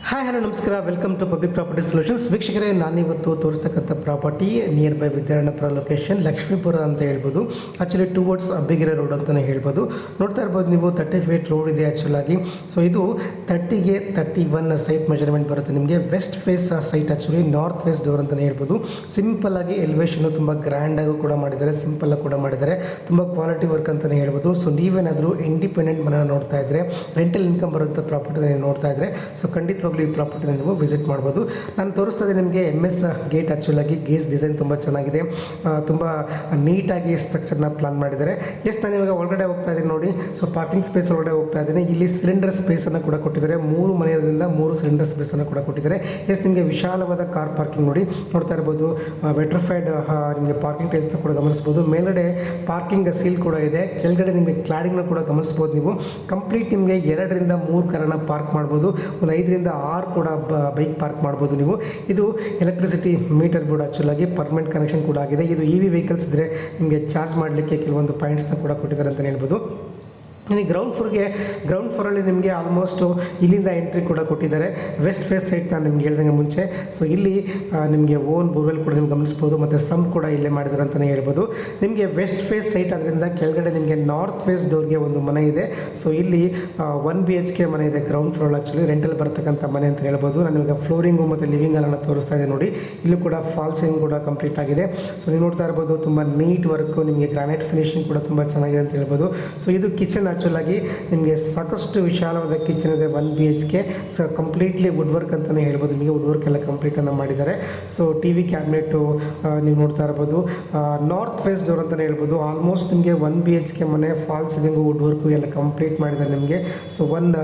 Hi hello ನಮಸ್ಕಾರ, welcome to public property solutions. ವೀಕ್ಷಕರೇ, ನಾನಿವತ್ತು ತೋರಿಸ್ತಕ್ಕಂಥ property near by Vidyaranyapura location Lakshmipura ಅಂತ ಹೇಳ್ಬೋದು. ಆ್ಯಕ್ಚುಲಿ ಟುವರ್ಡ್ಸ್ ಅಬ್ಬಿಗೆರೆ ರೋಡ್ ಅಂತಲೇ ಹೇಳ್ಬೋದು. ನೋಡ್ತಾ ಇರ್ಬೋದು ನೀವು 30 ಫೀಟ್ ರೋಡ್ ಇದೆ ಆ್ಯಕ್ಚುಲಾಗಿ. ಸೊ ಇದು 30ಗೆ 31 ಸೈಟ್ ಮೆಜರ್ಮೆಂಟ್ ಬರುತ್ತೆ ನಿಮಗೆ. West face site, actually north face door ಅಂತಲೇ ಹೇಳ್ಬೋದು. ಸಿಂಪಲ್ ಆಗಿ ಎಲಿವೇಶನ್ ತುಂಬ ಗ್ರ್ಯಾಂಡಾಗೂ ಕೂಡ ಮಾಡಿದ್ದಾರೆ, ಸಿಂಪಲ್ ಆಗಿ ಕೂಡ ಮಾಡಿದ್ದಾರೆ, ತುಂಬ ಕ್ವಾಲಿಟಿ ವರ್ಕ್ ಅಂತಲೇ ಹೇಳ್ಬೋದು. ಸೊ ನೀವೇನಾದರೂ ಇಂಡಿಪೆಂಡೆಂಟ್ ಮನೆ ನೋಡ್ತಾ ಇದ್ದರೆ, ರೆಂಟಲ್ ಇನ್ಕಮ್ ಬರುವಂಥ ಪ್ರಾಪರ್ಟಿ ನೋಡ್ತಾ ಇದ್ದರೆ, ಸೊ ಖಂಡಿತವಾಗ್ಲೂ ಈ ಪ್ರಾಪರ್ಟಿನ ನೀವು ವಿಸಿಟ್ ಮಾಡ್ಬೋದು. ನಾನು ತೋರಿಸ್ತಾ ಇದ್ದೀನಿ ನಿಮಗೆ MS ಗೇಟ್. ಆ್ಯಕ್ಚುಲಾಗಿ ಗೇಸ್ ಡಿಸೈನ್ ತುಂಬ ಚೆನ್ನಾಗಿದೆ, ತುಂಬ ನೀಟಾಗಿ ಸ್ಟ್ರಕ್ಚರ್ನ ಪ್ಲಾನ್ ಮಾಡಿದ್ದಾರೆ. ನಾನು ಇವಾಗ ಒಳಗಡೆ ಹೋಗ್ತಾ ಇದ್ದೀನಿ ನೋಡಿ. ಸೊ ಪಾರ್ಕಿಂಗ್ ಸ್ಪೇಸ್ ಒಳಗಡೆ ಹೋಗ್ತಾ ಇದ್ದೀನಿ. ಇಲ್ಲಿ ಸಿಲಿಂಡರ್ ಸ್ಪೇಸನ್ನು ಕೂಡ ಕೊಟ್ಟಿದ್ದಾರೆ. 3 ಮನೆ ಇರೋದ್ರಿಂದ 3 ಸಿಲಿಂಡರ್ ಸ್ಪೇಸನ್ನು ಕೂಡ ಕೊಟ್ಟಿದ್ದಾರೆ. ನಿಮಗೆ ವಿಶಾಲವಾದ ಕಾರ್ ಪಾರ್ಕಿಂಗ್ ನೋಡಿ ನೋಡ್ತಾ ಇರ್ಬೋದು. ವೆಟ್ರಿಫೈಡ್ ನಿಮಗೆ ಪಾರ್ಕಿಂಗ್ ಟೈಲ್ಸ್ನ ಕೂಡ ಗಮನಿಸ್ಬೋದು. ಮೇಲ್ಗಡೆ ಪಾರ್ಕಿಂಗ್ ಸೀಲ್ ಕೂಡ ಇದೆ. ಕೆಳಗಡೆ ನಿಮಗೆ ಕ್ಲಾಡಿಂಗ್ನ ಕೂಡ ಗಮನಿಸ್ಬೋದು ನೀವು. ಕಂಪ್ಲೀಟ್ ನಿಮಗೆ 2 ರಿಂದ 3 ಕಾರನ್ನು ಪಾರ್ಕ್ ಮಾಡ್ಬೋದು. ಒಂದು 5 ರಿಂದ 6 ಕೂಡ ಬೈಕ್ ಪಾರ್ಕ್ ಮಾಡ್ಬೋದು ನೀವು. ಇದು ಎಲೆಕ್ಟ್ರಿಸಿಟಿ ಮೀಟರ್ ಬೋರ್ಡ್, ಆ್ಯಕ್ಚುಲಾಗಿ ಪರ್ಮನೆಂಟ್ ಕನೆಕ್ಷನ್ ಕೂಡ ಆಗಿದೆ. ಇದು EV ವೆಹಿಕಲ್ಸ್ ಇದ್ದರೆ ನಿಮಗೆ ಚಾರ್ಜ್ ಮಾಡಲಿಕ್ಕೆ ಕೆಲವೊಂದು ಪಾಯಿಂಟ್ಸ್ನ ಕೂಡ ಕೊಟ್ಟಿದ್ದಾರೆ ಅಂತಲೇ ಹೇಳ್ಬೋದು. ಇನ್ನು ಗ್ರೌಂಡ್ ಫ್ಲೋರಲ್ಲಿ ನಿಮಗೆ ಆಲ್ಮೋಸ್ಟು ಇಲ್ಲಿಂದ ಎಂಟ್ರಿ ಕೂಡ ಕೊಟ್ಟಿದ್ದಾರೆ. ವೆಸ್ಟ್ ಫೇಸ್ ಸೈಟ್ ನಾನು ನಿಮ್ಗೆ ಹೇಳ್ದಂಗೆ ಮುಂಚೆ. ಸೊ ಇಲ್ಲಿ ನಿಮಗೆ ಓನ್ ಬೋರ್ವೆಲ್ ಕೂಡ ನಿಮ್ಗೆ ಗಮನಿಸ್ಬೋದು, ಮತ್ತು ಸಮ್ ಕೂಡ ಇಲ್ಲೇ ಮಾಡಿದ್ದಾರೆ ಅಂತಲೇ ಹೇಳ್ಬೋದು. ನಿಮಗೆ ವೆಸ್ಟ್ ಫೇಸ್ ಸೈಟ್ ಅದರಿಂದ ಕೆಳಗಡೆ ನಿಮಗೆ ನಾರ್ತ್ ಫೇಸ್ ಡೋರ್ಗೆ ಒಂದು ಮನೆ ಇದೆ. ಸೊ ಇಲ್ಲಿ 1 BHK ಮನೆ ಇದೆ ಗ್ರೌಂಡ್ ಫ್ಲೋರ್. ಆ್ಯಕ್ಚುಲಿ ರೆಂಟಲ್ ಬರ್ತಕ್ಕಂಥ ಮನೆ ಅಂತ ಹೇಳ್ಬೋದು. ನಾನು ಇವಾಗ ಫ್ಲೋರಿಂಗು ಮತ್ತು ಲಿವಿಂಗ್ ಹಾಲನ್ನು ತೋರಿಸ್ತಾ ಇದೆ ನೋಡಿ. ಇಲ್ಲೂ ಕೂಡ ಫಾಲ್ ಸೀಲಿಂಗ್ ಕೂಡ ಕಂಪ್ಲೀಟ್ ಆಗಿದೆ. ಸೊ ನೀವು ನೋಡ್ತಾ ಇರ್ಬೋದು, ತುಂಬ ನೀಟ್ ವರ್ಕು, ನಿಮಗೆ ಗ್ರಾನೈಟ್ ಫಿನಿಶಿಂಗ್ ಕೂಡ ತುಂಬ ಚೆನ್ನಾಗಿದೆ ಅಂತ ಹೇಳ್ಬೋದು. ಸೊ ಇದು ಕಿಚನ್. ಆ್ಯಕ್ಚುಲಾಗಿ ನಿಮಗೆ ಸಾಕಷ್ಟು ವಿಶಾಲವಾದ ಕಿಚನ್ ಇದೆ, 1 BHK. So completely wood work ಅಂತಲೇ ಹೇಳ್ಬೋದು. ನಿಮಗೆ ವುಡ್ ವರ್ಕ್ ಎಲ್ಲ ಕಂಪ್ಲೀಟನ್ನು ಮಾಡಿದ್ದಾರೆ. ಸೊ TV ಕ್ಯಾಬಿನೆಟು ನೀವು ನೋಡ್ತಾ ಇರ್ಬೋದು. ನಾರ್ತ್ ಫೇಸ್ ಡೋರ್ ಅಂತಲೇ ಹೇಳ್ಬೋದು. ಆಲ್ಮೋಸ್ಟ್ ನಿಮಗೆ 1 BHK ಮನೆ, ಫಾಲ್ ಸೀಲಿಂಗು, ವುಡ್ ವರ್ಕು ಎಲ್ಲ ಕಂಪ್ಲೀಟ್ ಮಾಡಿದ್ದಾರೆ ನಿಮಗೆ. ಸೊ ಒಂದು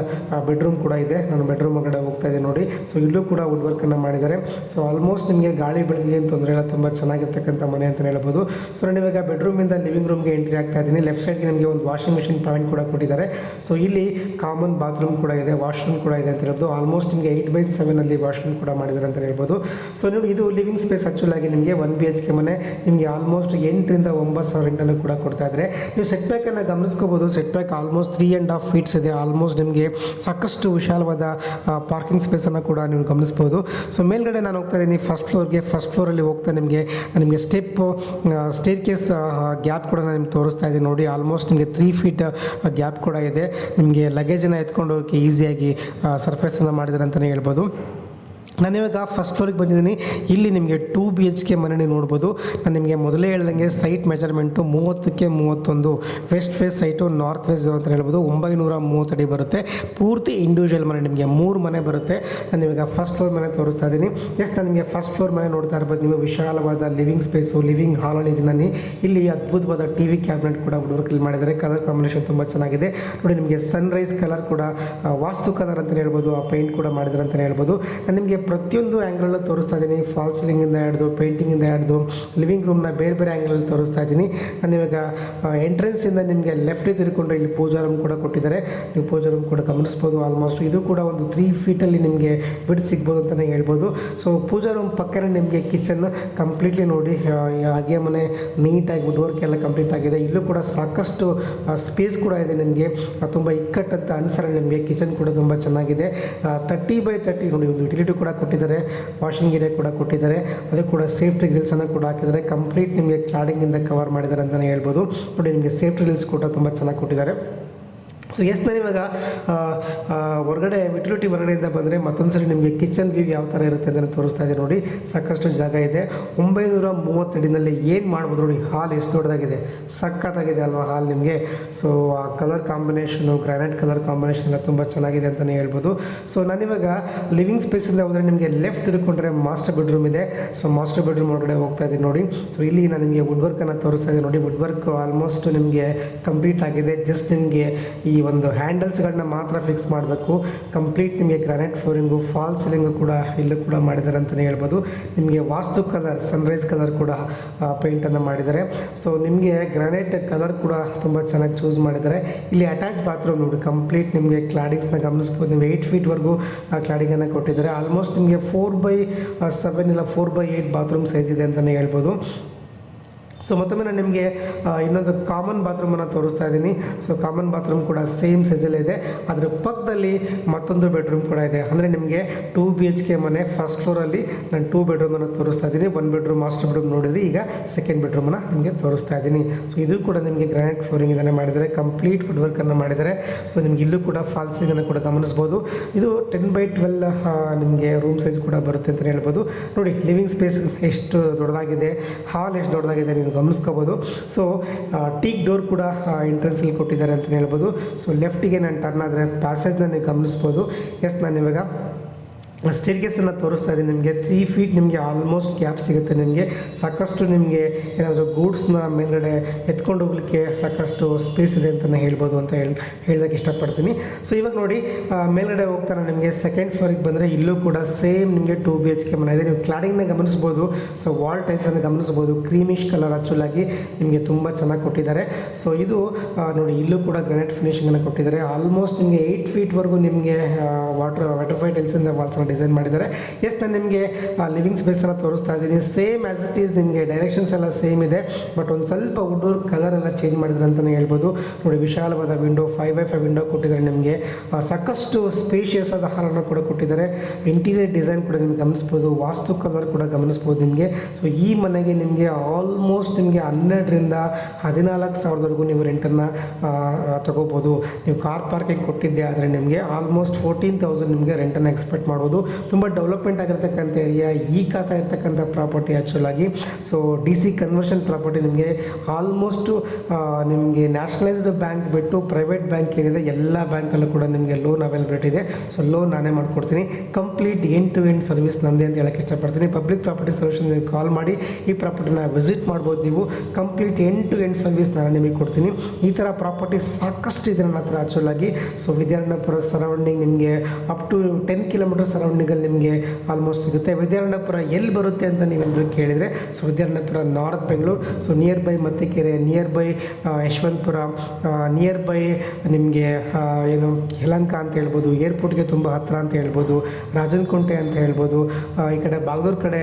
ಬೆಡ್ರೂಮ್ ಕೂಡ ಇದೆ. ನಾನು ಬೆಡ್ರೂಮ್ ಒಳಗಡೆ ಹೋಗ್ತಾ ಇದ್ದೀನಿ ನೋಡಿ. ಸೊ ಇಲ್ಲೂ ಕೂಡ ವುಡ್ ವರ್ಕನ್ನು ಮಾಡಿದ್ದಾರೆ. ಸೊ ಆಲ್ಮೋಸ್ಟ್ ನಿಮಗೆ ಗಾಳಿ ಬೆಳಕಿಗೆ ಏನು ತೊಂದರೆ ಇಲ್ಲ, ತುಂಬ ಚೆನ್ನಾಗಿರ್ತಕ್ಕಂಥ ಮನೆ ಅಂತಲೇ ಹೇಳ್ಬೋದು. ಸೊ ನಾನು ಇವಾಗ ಬೆಡ್ರೂಮಿಂದ ಲಿವಿಂಗ್ ರೂಮ್ಗೆ ಎಂಟ್ರಿ ಆಗ್ತಾ ಇದ್ದೀನಿ. ಲೆಫ್ಟ್ ಸೈಡ್ಗೆ ನಿಮಗೆ ಒಂದು ವಾಷಿಂಗ್ ಮಿಷಿನ್ ಪಾಯಿಂಟ್ ಕೂಡ ಕೊಟ್ಟಿದ್ದಾರೆ. ಸೊ ಇಲ್ಲಿ ಕಾಮನ್ ಬಾತ್ರೂಮ್ ಕೂಡ ಇದೆ, ವಾಶ್ರೂಮ್ ಕೂಡ ಇದೆ ಅಂತ ಹೇಳ್ಬೋದು. ಆಲ್ಮೋಸ್ಟ್ ನಿಮಗೆ 8/7 ಅಲ್ಲಿ ವಾಶ್ರೂಮ್ ಕೂಡ ಮಾಡಿದ್ದಾರೆ ಅಂತ ಹೇಳ್ಬೋದು. ಸೊ ನೋಡಿ, ಇದು ಲಿವಿಂಗ್ ಸ್ಪೇಸ್. ಆ್ಯಕ್ಚುಲಾಗಿ ನಿಮಗೆ 1 BHK ಮನೆ ನಿಮಗೆ ಆಲ್ಮೋಸ್ಟ್ 8 ರಿಂದ 9 ಸಾವಿರ ರೆಂಟನ್ನು ಕೂಡ ಕೊಡ್ತಾ ಇದ್ದಾರೆ. ನೀವು ಸೆಟ್ ಬ್ಯಾಕನ್ನು ಗಮನಿಸ್ಕೋಬೋದು. ಸೆಟ್ ಬ್ಯಾಕ್ ಆಲ್ಮೋಸ್ಟ್ 3.5 ಫೀಟ್ಸ್ ಇದೆ. ಆಲ್ಮೋಸ್ಟ್ ನಿಮಗೆ ಸಾಕಷ್ಟು ವಿಶಾಲವಾದ ಪಾರ್ಕಿಂಗ್ ಸ್ಪೇಸನ್ನು ಕೂಡ ನೀವು ಗಮನಿಸ್ಬೋದು. ಸೊ ಮೇಲ್ಗಡೆ ನಾನು ಹೋಗ್ತಾ ಇದ್ದೀನಿ ಫಸ್ಟ್ ಫ್ಲೋರ್ಗೆ. ಫಸ್ಟ್ ಫ್ಲೋರಲ್ಲಿ ಹೋಗ್ತಾ ನಿಮಗೆ ಸ್ಟೇರ್ ಕೇಸ್ ಗ್ಯಾಪ್ ಕೂಡ ನಾನು ನಿಮ್ಗೆ ತೋರಿಸ್ತಾ ಇದ್ದೀನಿ ನೋಡಿ. ಆಲ್ಮೋಸ್ಟ್ ನಿಮಗೆ 3 ಫೀಟ್ ಗ್ಯಾಪ್ ಕೂಡ ಇದೆ. ನಿಮಗೆ ಲಗೇಜನ್ನು ಎತ್ಕೊಂಡು ಹೋಗೋಕ್ಕೆ ಈಸಿಯಾಗಿ ಸರ್ಫೇಸನ್ನು ಮಾಡಿದ್ದಾರೆ ಅಂತಲೇ ಹೇಳ್ಬೋದು. ನಾನಿವಾಗ ಫಸ್ಟ್ ಫ್ಲೋರಿಗೆ ಬಂದಿದ್ದೀನಿ. ಇಲ್ಲಿ ನಿಮಗೆ 2 BHK ಮನೆ ನೀವು ನೋಡ್ಬೋದು. ನಾನು ನಿಮಗೆ ಮೊದಲೇ ಹೇಳ್ದಂಗೆ ಸೈಟ್ ಮೆಜರ್ಮೆಂಟು 30ಕ್ಕೆ 31 west face site, north face ಅಂತ ಹೇಳ್ಬೋದು. 930 ಅಡಿ ಬರುತ್ತೆ. ಪೂರ್ತಿ ಇಂಡಿವಿಜುವಲ್ ಮನೆ, ನಿಮಗೆ 3 ಮನೆ ಬರುತ್ತೆ. ನಾನು ಇವಾಗ ಫಸ್ಟ್ ಫ್ಲೋರ್ ಮನೆ ತೋರಿಸ್ತಾ ಇದ್ದೀನಿ. ನಾನು ನಿಮಗೆ ಫಸ್ಟ್ ಫ್ಲೋರ್ ಮನೆ ನೋಡ್ತಾ ಇರ್ಬೋದು. ನೀವು ವಿಶಾಲವಾದ ಲಿವಿಂಗ್ ಸ್ಪೇಸು, ಲಿವಿಂಗ್ ಹಾಲಲ್ಲಿ ಇದನ್ನು ಇಲ್ಲಿ ಅದ್ಭುತವಾದ TV ಕ್ಯಾಬಿನೆಟ್ ಕೂಡ ವುಡ್ ವರ್ಕಲ್ಲಿ ಮಾಡಿದ್ದಾರೆ. ಕಲರ್ ಕಾಂಬಿನೇಷನ್ ತುಂಬ ಚೆನ್ನಾಗಿದೆ ನೋಡಿ. ನಿಮಗೆ ಸನ್ರೈಸ್ ಕಲರ್ ಕೂಡ ವಾಸ್ತು ಕಲರ್ ಅಂತಲೇ ಹೇಳ್ಬೋದು. ಆ ಪೇಂಟ್ ಕೂಡ ಮಾಡಿದ್ದಾರೆ ಅಂತಲೇ ಹೇಳ್ಬೋದು. ನಾನು ನಿಮಗೆ ಪ್ರತಿಯೊಂದು ಆ್ಯಂಗಲಲ್ಲೂ ತೋರಿಸ್ತಾ ಇದ್ದೀನಿ. ಫಾಲ್ ಸೀಲಿಂಗಿಂದ ಹಿಡಿದು, ಪೇಂಟಿಂಗಿಂದ ಹಿಡಿದು, ಲಿವಿಂಗ್ ರೂಮ್ನ ಬೇರೆ ಬೇರೆ ಆ್ಯಂಗಲಲ್ಲಿ ತೋರಿಸ್ತಾ ಇದ್ದೀನಿ. ನಾನು ಇವಾಗ ಎಂಟ್ರೆನ್ಸಿಂದ ನಿಮಗೆ ಲೆಫ್ಟ್ ತಿರ್ಕೊಂಡ್ರೆ ಇಲ್ಲಿ ಪೂಜಾ ರೂಮ್ ಕೂಡ ಕೊಟ್ಟಿದ್ದಾರೆ. ನೀವು ಪೂಜಾ ರೂಮ್ ಕೂಡ ಗಮನಿಸ್ಬೋದು. ಆಲ್ಮೋಸ್ಟ್ ಇದು ಕೂಡ ಒಂದು 3 ಫೀಟಲ್ಲಿ ನಿಮಗೆ ವಿಡ್ ಸಿಗ್ಬೋದು ಅಂತಲೇ ಹೇಳ್ಬೋದು. ಸೊ ಪೂಜಾ ರೂಮ್ ಪಕ್ಕನೇ ನಿಮಗೆ ಕಿಚನ್ ಕಂಪ್ಲೀಟ್ಲಿ ನೋಡಿ. ಅಡುಗೆ ಮನೆ ನೀಟಾಗಿ ವುಡ್ ವರ್ಕ್ ಎಲ್ಲ ಕಂಪ್ಲೀಟ್ ಆಗಿದೆ. ಇಲ್ಲೂ ಕೂಡ ಸಾಕಷ್ಟು ಸ್ಪೇಸ್ ಕೂಡ ಇದೆ ನಿಮಗೆ. ತುಂಬ ಇಕ್ಕಟ್ಟಂತ ಅನಿಸಲ್ಲ ನಿಮಗೆ. ಕಿಚನ್ ಕೂಡ ತುಂಬ ಚೆನ್ನಾಗಿದೆ. 30/30 ನೋಡಿ. ಒಂದು ಯುಟಿಲಿಟಿ ಕೂಡ ಕೊಟ್ಟಿದ್ದಾರೆ, ವಾಷಿಂಗ್ ಏರಿಯಾ ಕೂಡ ಕೊಟ್ಟಿದ್ದಾರೆ. ಅದು ಕೂಡ ಸೇಫ್ಟಿ ಗ್ರಿಲ್ಸನ್ನು ಕೂಡ ಹಾಕಿದ್ದಾರೆ. ಕಂಪ್ಲೀಟ್ ನಿಮಗೆ ಕ್ಲಾಡಿಂಗಿಂದ ಕವರ್ ಮಾಡಿದ್ದಾರೆ ಅಂತಲೇ ಹೇಳ್ಬೋದು ನೋಡಿ. ನಿಮಗೆ ಸೇಫ್ಟಿ ಗ್ರಿಲ್ಸ್ ಕೂಡ ತುಂಬ ಚೆನ್ನಾಗಿ ಕೊಟ್ಟಿದ್ದಾರೆ. ಸೊ ನಾನು ಇವಾಗ ಹೊರಗಡೆ ಯುಟಿಲಿಟಿ ಹೊರಗಡೆಯಿಂದ ಬಂದರೆ ಮತ್ತೊಂದು ಸರಿ ನಿಮಗೆ ಕಿಚನ್ ವ್ಯೂ ಯಾವ ಥರ ಇರುತ್ತೆ ಅಂತ ತೋರಿಸ್ತಾ ಇದೆ ನೋಡಿ. ಸಾಕಷ್ಟು ಜಾಗ ಇದೆ. 930 ಅಡಿನಲ್ಲಿ ಏನು ಮಾಡ್ಬೋದು ನೋಡಿ. ಹಾಲ್ ಎಷ್ಟು ದೊಡ್ಡದಾಗಿದೆ, ಸಖತ್ತಾಗಿದೆ ಅಲ್ವಾ ಹಾಲ್ ನಿಮಗೆ. ಸೊ ಆ colour combination, granite colour combination ಎಲ್ಲ ತುಂಬ ಚೆನ್ನಾಗಿದೆ ಅಂತಲೇ ಹೇಳ್ಬೋದು. ಸೊ ನಾನಿವಾಗ ಲಿವಿಂಗ್ ಸ್ಪೇಸಿಂದ ಹೋದರೆ ನಿಮಗೆ ಲೆಫ್ಟ್ ತಿರ್ಕೊಂಡ್ರೆ ಮಾಸ್ಟರ್ ಬೆಡ್ರೂಮ್ ಇದೆ. ಸೊ ಮಾಸ್ಟರ್ ಬೆಡ್ರೂಮ್ ಹೊರಗಡೆ ಹೋಗ್ತಾ ಇದ್ದೀನಿ ನೋಡಿ. ಸೊ ಇಲ್ಲಿ ನಾನು ನಿಮಗೆ ವುಡ್ ವರ್ಕನ್ನು ತೋರಿಸ್ತಾ ಇದ್ದೀನಿ ನೋಡಿ. ವುಡ್ ವರ್ಕ್ ಆಲ್ಮೋಸ್ಟ್ ನಿಮಗೆ ಕಂಪ್ಲೀಟ್ ಆಗಿದೆ. ಜಸ್ಟ್ ನಿಮಗೆ ಈ ಒಂದು ಹ್ಯಾಂಡಲ್ಸ್ಗಳನ್ನ ಮಾತ್ರ ಫಿಕ್ಸ್ ಮಾಡಬೇಕು. ಕಂಪ್ಲೀಟ್ ನಿಮಗೆ ಗ್ರಾನೈಟ್ ಫ್ಲೋರಿಂಗು, ಫಾಲ್ ಸೀಲಿಂಗು ಕೂಡ ಇಲ್ಲೂ ಕೂಡ ಮಾಡಿದ್ದಾರೆ ಅಂತಲೇ ಹೇಳ್ಬೋದು. ನಿಮಗೆ ವಾಸ್ತು ಕಲರ್, ಸನ್ರೈಸ್ ಕಲರ್ ಕೂಡ ಪೇಂಟನ್ನು ಮಾಡಿದ್ದಾರೆ. ಸೊ ನಿಮಗೆ ಗ್ರಾನೈಟ್ ಕಲರ್ ಕೂಡ ತುಂಬ ಚೆನ್ನಾಗಿ ಚೂಸ್ ಮಾಡಿದ್ದಾರೆ. ಇಲ್ಲಿ ಅಟ್ಯಾಚ್ ಬಾತ್ರೂಮ್ ನೋಡಿ. ಕಂಪ್ಲೀಟ್ ನಿಮಗೆ ಕ್ಲಾಡಿಂಗ್ಸ್ನ ಗಮನಿಸ್ಬೋದು. ನೀವು 8 ಫೀಟ್ವರೆಗೂ ಕ್ಲಾಡಿಂಗನ್ನು ಕೊಟ್ಟಿದ್ದಾರೆ. ಆಲ್ಮೋಸ್ಟ್ ನಿಮಗೆ 4/7 ಇಲ್ಲ 4/8 ಬಾತ್ರೂಮ್ ಸೈಜ್ ಇದೆ ಅಂತಲೇ ಹೇಳ್ಬೋದು. ಸೊ ಮತ್ತೊಮ್ಮೆ ನಾನು ನಿಮಗೆ ಇನ್ನೊಂದು ಕಾಮನ್ ಬಾತ್ರೂಮನ್ನು ತೋರಿಸ್ತಾ ಇದ್ದೀನಿ. ಸೊ ಕಾಮನ್ ಬಾತ್ರೂಮ್ ಕೂಡ ಸೇಮ್ ಸೈಜಲ್ಲೇ ಇದೆ. ಅದರ ಪಕ್ಕದಲ್ಲಿ ಮತ್ತೊಂದು ಬೆಡ್ರೂಮ್ ಕೂಡ ಇದೆ. ಅಂದರೆ ನಿಮಗೆ 2 BHK ಮನೆ ಫಸ್ಟ್ ಫ್ಲೋರಲ್ಲಿ ನಾನು 2 ಬೆಡ್ರೂಮನ್ನು ತೋರಿಸ್ತಾ ಇದ್ದೀನಿ. 1 ಬೆಡ್ರೂಮ್ ಮಾಸ್ಟರ್ ಬೆಡ್ರೂಮ್ ನೋಡಿದ್ರಿ, ಈಗ ಸೆಕೆಂಡ್ ಬೆಡ್ರೂಮನ್ನು ನಿಮಗೆ ತೋರಿಸ್ತಾ ಇದ್ದೀನಿ. ಸೊ ಇದು ಕೂಡ ನಿಮಗೆ ಗ್ರಾನೈಟ್ ಫ್ಲೋರಿಂಗ್ ಇದನ್ನು ಮಾಡಿದ್ದಾರೆ, ಕಂಪ್ಲೀಟ್ ವುಡ್ ವರ್ಕನ್ನು ಮಾಡಿದ್ದಾರೆ. ಸೊ ನಿಮ್ಗೆ ಇಲ್ಲೂ ಕೂಡ ಫಾಲ್ ಸೀಲಿಂಗನ್ನು ಕೂಡ ಗಮನಿಸ್ಬೋದು. ಇದು 10x12 ನಿಮಗೆ ರೂಮ್ ಸೈಜ್ ಕೂಡ ಬರುತ್ತೆ ಅಂತ ಹೇಳ್ಬೋದು. ನೋಡಿ ಲಿವಿಂಗ್ ಸ್ಪೇಸ್ ಎಷ್ಟು ದೊಡ್ಡದಾಗಿದೆ, ಹಾಲ್ ಎಷ್ಟು ದೊಡ್ಡದಾಗಿದೆ ನೀವು ಗಮನಿಸ್ಕೋಬೋದು. ಸೊ ಟೀಕ್ ಡೋರ್ ಕೂಡ ಎಂಟ್ರೆನ್ಸಲ್ಲಿ ಕೊಟ್ಟಿದ್ದಾರೆ ಅಂತಲೇ ಹೇಳ್ಬೋದು. ಸೊ ಲೆಫ್ಟಿಗೆ ನಾನು ಟರ್ನ್ ಆದರೆ ಪ್ಯಾಸೇಜ್ನ ನೀವು ಗಮನಿಸ್ಬೋದು. ನಾನು ಇವಾಗ ಸ್ಟೇರ್ಕೇಸನ್ನು ತೋರಿಸ್ತಾ ಇದ್ದೀನಿ. ನಿಮಗೆ 3 ಫೀಟ್ ನಿಮಗೆ ಆಲ್ಮೋಸ್ಟ್ ಗ್ಯಾಪ್ ಸಿಗುತ್ತೆ. ನಿಮಗೆ ಸಾಕಷ್ಟು ನಿಮಗೆ ಏನಾದರೂ ಗೂಡ್ಸ್ನ ಮೇಲ್ಗಡೆ ಎತ್ಕೊಂಡು ಹೋಗಲಿಕ್ಕೆ ಸಾಕಷ್ಟು ಸ್ಪೇಸ್ ಇದೆ ಅಂತಲೇ ಹೇಳ್ಬೋದು ಅಂತ ಹೇಳೋಕ್ಕೆ ಇಷ್ಟಪಡ್ತೀನಿ. ಸೊ ಇವಾಗ ನೋಡಿ ಮೇಲ್ಗಡೆ ಹೋಗ್ತಾನೆ ನಿಮಗೆ ಸೆಕೆಂಡ್ ಫ್ಲೋರಿಗೆ ಬಂದರೆ ಇಲ್ಲೂ ಕೂಡ ಸೇಮ್ ನಿಮಗೆ 2 BHK ಮನೆ ಇದೆ. ನೀವು ಕ್ಲಾಡಿಂಗ್ನ ಗಮನಿಸ್ಬೋದು. ಸೊ ವಾಲ್ ಟೈಲ್ಸನ್ನು ಗಮನಿಸ್ಬೋದು, ಕ್ರೀಮಿಶ್ ಕಲರ್ ಆ್ಯಕ್ಚುಲಾಗಿ ನಿಮಗೆ ತುಂಬ ಚೆನ್ನಾಗಿ ಕೊಟ್ಟಿದ್ದಾರೆ. ಸೊ ಇದು ನೋಡಿ ಇಲ್ಲೂ ಕೂಡ ಗ್ರಾನೈಟ್ ಫಿನಿಶಿಂಗನ್ನು ಕೊಟ್ಟಿದ್ದಾರೆ. ಆಲ್ಮೋಸ್ಟ್ ನಿಮಗೆ 8 ಫೀಟ್ವರೆಗೂ ನಿಮಗೆ ವಾಟರ್ಫೈ ಟೈಲ್ಸಿಂದ ವಾಲ್ಸನ್ನು ಡಿಸೈನ್ ಮಾಡಿದ್ದಾರೆ. ನಾನು ನಿಮಗೆ ಲಿವಿಂಗ್ ಸ್ಪೇಸನ್ನು ತೋರಿಸ್ತಾ ಇದ್ದೀನಿ. ಸೇಮ್ ಆ್ಯಸ್ ಇಟ್ ಈಸ್ ನಿಮಗೆ ಡೈರೆಕ್ಷನ್ಸ್ ಎಲ್ಲ ಸೇಮ್ ಇದೆ, ಬಟ್ ಒಂದು ಸ್ವಲ್ಪ ವುಡ್ ವರ್ಕ್ ಕಲರ್ ಎಲ್ಲ ಚೇಂಜ್ ಮಾಡಿದ್ದಾರೆ ಅಂತಲೇ ಹೇಳ್ಬೋದು. ನೋಡಿ ವಿಶಾಲವಾದ ವಿಂಡೋ, 5x5 ವಿಂಡೋ ಕೊಟ್ಟಿದ್ದಾರೆ. ನಿಮಗೆ ಸಾಕಷ್ಟು ಸ್ಪೇಷಿಯಸ್ ಆದ ಹಾಲನ್ನು ಕೂಡ ಕೊಟ್ಟಿದ್ದಾರೆ. ಇಂಟೀರಿಯರ್ ಡಿಸೈನ್ ಕೂಡ ನಿಮಗೆ ಗಮನಿಸ್ಬೋದು, ವಾಸ್ತು ಕಲರ್ ಕೂಡ ಗಮನಿಸ್ಬೋದು ನಿಮಗೆ. ಸೊ ಈ ಮನೆಗೆ ನಿಮಗೆ ಆಲ್ಮೋಸ್ಟ್ ನಿಮಗೆ 12,000ರಿಂದ 14,000ವರೆಗೂ ನೀವು ರೆಂಟನ್ನು ತಗೋಬೋದು. ನೀವು ಕಾರ್ ಪಾರ್ಕಿಂಗ್ ಕೊಟ್ಟಿದ್ದೆ ಆದರೆ ನಿಮಗೆ ಆಲ್ಮೋಸ್ಟ್ 14,000 ನಿಮಗೆ ರೆಂಟನ್ನು ಎಕ್ಸ್ಪೆಕ್ಟ್ ಮಾಡ್ಬೋದು. ತುಂಬ ಡೆವಲಪ್ಮೆಂಟ್ ಆಗಿರ್ತಕ್ಕಂಥ ಏರಿಯಾ, ಈ ಖಾತಾ ಇರ್ತಕ್ಕಂಥ ಪ್ರಾಪರ್ಟಿ ಆ್ಯಕ್ಚುಲಾಗಿ. ಸೊ DC ಕನ್ವರ್ಷನ್ ಪ್ರಾಪರ್ಟಿ ನಿಮಗೆ ಆಲ್ಮೋಸ್ಟು ನಿಮಗೆ ನ್ಯಾಷನಲೈಸ್ಡ್ ಬ್ಯಾಂಕ್ ಬಿಟ್ಟು ಪ್ರೈವೇಟ್ ಬ್ಯಾಂಕ್ ಏನಿದೆ ಎಲ್ಲ ಬ್ಯಾಂಕಲ್ಲೂ ಕೂಡ ನಿಮಗೆ ಲೋನ್ ಅವೈಲಬಿಲಿಟಿ ಇದೆ. ಸೊ ಲೋನ್ ನಾನೇ ಮಾಡಿಕೊಡ್ತೀನಿ. Complete end to end service ನಂದೇ ಅಂತ ಹೇಳೋಕ್ಕೆ ಇಷ್ಟಪಡ್ತೀನಿ. ಪಬ್ಲಿಕ್ ಪ್ರಾಪರ್ಟಿ ಸೊಲ್ಯೂಷನ್ ನೀವು ಕಾಲ್ ಮಾಡಿ ಈ ಪ್ರಾಪರ್ಟಿನ ವಿಸಿಟ್ ಮಾಡ್ಬೋದು. ನೀವು complete end to end service ನಾನು ನಿಮಗೆ ಕೊಡ್ತೀನಿ. ಈ ಥರ ಪ್ರಾಪರ್ಟಿ ಸಾಕಷ್ಟು ಇದೆ ನನ್ನ ಹತ್ರ ಆ್ಯಕ್ಚುಲಾಗಿ. ಸೊ ವಿದ್ಯಾರಣ್ಯಪುರ ಸರೌಂಡಿಂಗ್ ನಿಮಗೆ ಅಪ್ ಟು 10 ಕಿಲೋಮೀಟರ್ ಸರೌಂಡಿಂಗಲ್ಲಿ ನಿಮಗೆ ಆಲ್ಮೋಸ್ಟ್ ಸಿಗುತ್ತೆ. ವಿದ್ಯಾರಣ್ಯಪುರ ಎಲ್ಲಿ ಬರುತ್ತೆ ಅಂತ ನೀವೆಲ್ಲರೂ ಕೇಳಿದರೆ, so Vidyaranyapura north Bengaluru. So near by Mattikere, near by Yeshwanthpur, near by ನಿಮಗೆ ಏನು ಯಲಹಂಕ ಅಂತ ಹೇಳ್ಬೋದು, ಏರ್ಪೋರ್ಟ್ಗೆ ತುಂಬ ಹತ್ತಿರ ಅಂತ ಹೇಳ್ಬೋದು, ರಾಜನಕುಂಟೆ ಅಂತ ಹೇಳ್ಬೋದು, ಈ ಕಡೆ ಬಾಗಲೂರು ಕಡೆ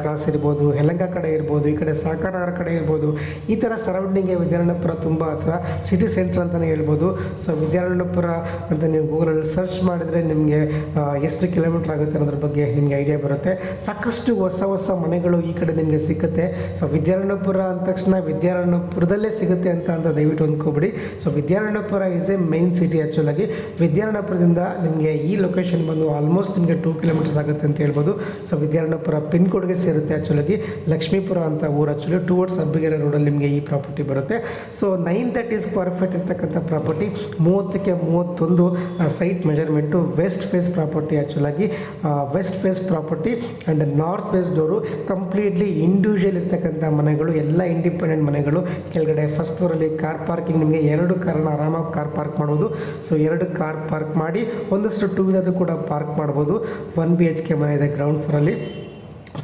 ಕ್ರಾಸ್ ಇರ್ಬೋದು, ಯಲಹಂಕ ಕಡೆ ಇರ್ಬೋದು, ಈ ಕಡೆ ಸಾಕಾನಗರ ಕಡೆ ಇರ್ಬೋದು. ಈ ಥರ ಸರೌಂಡಿಂಗ್ಗೆ ವಿದ್ಯಾರಣ್ಯಪುರ ತುಂಬ ಹತ್ತಿರ, ಸಿಟಿ ಸೆಂಟರ್ ಅಂತಲೇ ಹೇಳ್ಬೋದು. ಸೊ ವಿದ್ಯಾರಣ್ಯಪುರ ಅಂತ ನೀವು ಗೂಗಲಲ್ಲಿ ಸರ್ಚ್ ಮಾಡಿದರೆ ನಿಮಗೆ ಎಷ್ಟು ಕಿಲೋಮೀಟರ್ ಆಗುತ್ತೆ ಅನ್ನೋದ್ರ ಬಗ್ಗೆ ನಿಮಗೆ ಐಡಿಯಾ ಬರುತ್ತೆ. ಸಾಕಷ್ಟು ಹೊಸ ಮನೆಗಳು ಈ ಕಡೆ ನಿಮಗೆ ಸಿಗುತ್ತೆ. ಸೊ ವಿದ್ಯಾರಣ್ಯಪುರ ಅಂದ ತಕ್ಷಣ ವಿದ್ಯಾರಣ್ಯಪುರದಲ್ಲೇ ಸಿಗುತ್ತೆ ಅಂತ ದಯವಿಟ್ಟು ಅಂದ್ಕೋಬಿಡಿ. So Vidyaranyapura is a main city ಆ್ಯಕ್ಚುಲಾಗಿ. ವಿದ್ಯಾರಣ್ಯಪುರದಿಂದ ನಿಮಗೆ ಈ ಲೊಕೇಶನ್ ಬಂದು ಆಲ್ಮೋಸ್ಟ್ ನಿಮಗೆ 2 ಕಿಲೋಮೀಟರ್ಸ್ ಆಗುತ್ತೆ ಅಂತ ಹೇಳ್ಬೋದು. ಸೊ ವಿದ್ಯಾರಣ್ಯಪುರ ಪಿನ್ ಕೋಡ್ಗೆ ಸೇರುತ್ತೆ ಆ್ಯಕ್ಚುಲಾಗಿ. ಲಕ್ಷ್ಮೀಪುರ ಅಂತ ಊರು ಆ್ಯಕ್ಚುಲಿ ಟುವರ್ಡ್ಸ್ ಅಬ್ಬಿಗೆರೆ ರೋಡಲ್ಲಿ ನಿಮಗೆ ಈ ಪ್ರಾಪರ್ಟಿ ಬರುತ್ತೆ. ಸೊ 930 ಸ್ಕ್ವೇರ್ ಫೀಟ್ ಇರ್ತಕ್ಕಂಥ ಪ್ರಾಪರ್ಟಿ, 30ಕ್ಕೆ 31 site measurement, west face property ಆ್ಯಕ್ಚುಲಾಗಿ. West face property and north face door completely individual ಇರ್ತಕ್ಕಂಥ ಮನೆಗಳು, ಎಲ್ಲ ಇಂಡಿಪೆಂಡೆಂಟ್ ಮನೆಗಳು. ಕೆಳಗಡೆ ಫಸ್ಟ್ ಫ್ಲೋರಲ್ಲಿ ಕಾರ್ ಪಾರ್ಕಿಂಗ್, ನಿಮಗೆ 2 ಕಾರನ್ನು ಆರಾಮಾಗಿ ಕಾರ್ ಪಾರ್ಕ್ ಮಾಡ್ಬೋದು. ಸೊ 2 ಕಾರ್ ಪಾರ್ಕ್ ಮಾಡಿ ಒಂದಷ್ಟು 2 ವೀಲರ್ ಕೂಡ ಪಾರ್ಕ್ ಮಾಡ್ಬೋದು. 1 BHK ಮನೆ ಇದೆ ಗ್ರೌಂಡ್ ಫ್ಲೋರಲ್ಲಿ.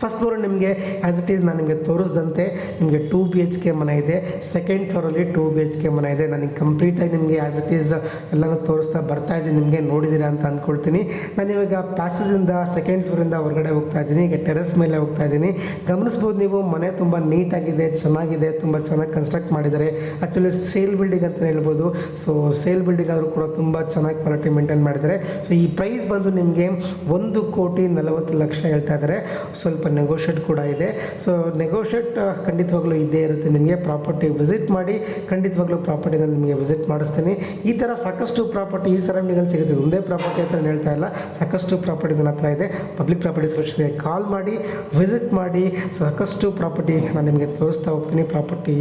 ಫಸ್ಟ್ ಫ್ಲೋರ್ ನಿಮಗೆ ಆ್ಯಸ್ ಇಟ್ ಈಸ್ ನಾನು ನಿಮಗೆ ತೋರಿಸಿದಂತೆ ನಿಮಗೆ 2 BHK ಮನೆ ಇದೆ. ಸೆಕೆಂಡ್ ಫ್ಲೋರಲ್ಲಿ 2 BHK ಮನೆ ಇದೆ. ನನಗೆ ಕಂಪ್ಲೀಟಾಗಿ ನಿಮಗೆ ಆ್ಯಸ್ ಇಟ್ ಈಸ್ ಎಲ್ಲನೂ ತೋರಿಸ್ತಾ ಬರ್ತಾ ಇದ್ದೀನಿ, ನಿಮಗೆ ನೋಡಿದ್ದೀರಾ ಅಂತ ಅಂದ್ಕೊಳ್ತೀನಿ. ನಾನು ಇವಾಗ ಪ್ಯಾಸೇಜಿಂದ ಸೆಕೆಂಡ್ ಫ್ಲೋರಿಂದ ಹೊರಗಡೆ ಹೋಗ್ತಾ ಇದ್ದೀನಿ. ಈಗ ಟೆರೆಸ್ ಮೇಲೆ ಹೋಗ್ತಾ ಇದ್ದೀನಿ. ಗಮನಿಸ್ಬೋದು ನೀವು, ಮನೆ ತುಂಬ ನೀಟಾಗಿದೆ, ಚೆನ್ನಾಗಿದೆ, ತುಂಬ ಚೆನ್ನಾಗಿ ಕನ್ಸ್ಟ್ರಕ್ಟ್ ಮಾಡಿದ್ದಾರೆ. ಆ್ಯಕ್ಚುಲಿ ಸೇಲ್ ಬಿಲ್ಡಿಂಗ್ ಅಂತ ಹೇಳ್ಬೋದು. ಸೊ ಸೇಲ್ ಬಿಲ್ಡಿಂಗ್ ಆದರೂ ಕೂಡ ತುಂಬ ಚೆನ್ನಾಗಿ ಕ್ವಾಲಿಟಿ ಮೇಂಟೈನ್ ಮಾಡಿದ್ದಾರೆ. ಸೊ ಈ ಪ್ರೈಸ್ ಬಂದು ನಿಮಗೆ 1,40,00,000 ಹೇಳ್ತಾ ಇದ್ದಾರೆ. ಸ್ವಲ್ಪ ನೆಗೋಷಿಯೇಟ್ ಕೂಡ ಇದೆ. ಸೊ ನೆಗೋಷಿಯೇಟ್ ಖಂಡಿತವಾಗ್ಲೂ ಇದ್ದೇ ಇರುತ್ತೆ. ನಿಮಗೆ ಪ್ರಾಪರ್ಟಿ ವಿಸಿಟ್ ಮಾಡಿ, ಖಂಡಿತವಾಗ್ಲೂ ಪ್ರಾಪರ್ಟಿನ ನಿಮಗೆ ವಿಸಿಟ್ ಮಾಡಿಸ್ತೀನಿ. ಈ ಥರ ಸಾಕಷ್ಟು ಪ್ರಾಪರ್ಟಿ ಈ ಸರೌಂಡಿಂಗಲ್ಲಿ ಸಿಗುತ್ತೆ. ಒಂದೇ ಪ್ರಾಪರ್ಟಿ ಅಂತ ಹೇಳ್ತಾ ಇಲ್ಲ, ಸಾಕಷ್ಟು ಪ್ರಾಪರ್ಟಿ ನನ್ನ ಹತ್ರ ಇದೆ. ಪಬ್ಲಿಕ್ ಪ್ರಾಪರ್ಟಿ ಸೊಲ್ಯೂಷನ್ಗೆ ಕಾಲ್ ಮಾಡಿ, ವಿಸಿಟ್ ಮಾಡಿ. ಸಾಕಷ್ಟು ಪ್ರಾಪರ್ಟಿ ನಾನು ನಿಮಗೆ ತೋರಿಸ್ತಾ ಹೋಗ್ತೀನಿ. ಪ್ರಾಪರ್ಟಿ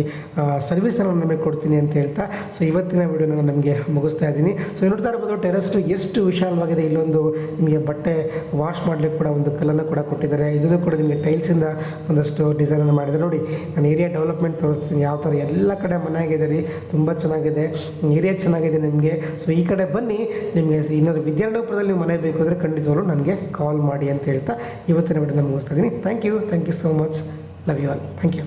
ಸರ್ವಿಸ್ ನಾನು ನಿಮಗೆ ಕೊಡ್ತೀನಿ ಅಂತ ಹೇಳ್ತಾ ಸೊ ಇವತ್ತಿನ ವಿಡಿಯೋನ ನಮಗೆ ಮುಗಿಸ್ತಾ ಇದ್ದೀನಿ. ಸೊ ನೋಡ್ತಾ ಇರ್ಬೋದು ಟೆರೆಸ್ಟು ಎಷ್ಟು ವಿಶಾಲವಾಗಿದೆ. ಇಲ್ಲೊಂದು ನಿಮಗೆ ಬಟ್ಟೆ ವಾಶ್ ಮಾಡಲಿಕ್ಕೆ ಕೂಡ ಒಂದು ಕಲ್ಲನ್ನು ಕೂಡ ಕೊಟ್ಟಿದ್ದಾರೆ. ಇದನ್ನು ಕೂಡ ನಿಮಗೆ ಟೈಲ್ಸಿಂದ ಒಂದಷ್ಟು ಡಿಸೈನನ್ನು ಮಾಡಿದ್ದಾರೆ. ನೋಡಿ ನಾನು ಏರಿಯಾ ಡೆವಲಪ್ಮೆಂಟ್ ತೋರಿಸ್ತೀನಿ ಯಾವ ಥರ. ಎಲ್ಲ ಕಡೆ ಮನೆ ಆಗಿದೆ ರೀ, ತುಂಬ ಚೆನ್ನಾಗಿದೆ, ಏರಿಯಾ ಚೆನ್ನಾಗಿದೆ ನಿಮಗೆ. ಸೊ ಈ ಕಡೆ ಬನ್ನಿ, ನಿಮಗೆ ಏನಾದರೂ ವಿದ್ಯಾರಣ್ಯಪುರದಲ್ಲಿ ನೀವು ಮನೆ ಬೇಕು ಅಂದರೆ ಖಂಡಿತವಾಗ್ಲೂ ನನಗೆ ಕಾಲ್ ಮಾಡಿ ಅಂತ ಹೇಳ್ತಾ ಇವತ್ತಿನ ವಿಡಿಯೋನ ಮುಗಿಸ್ತಾ ಇದ್ದೀನಿ. Thank you so much. Love you all. Thank you.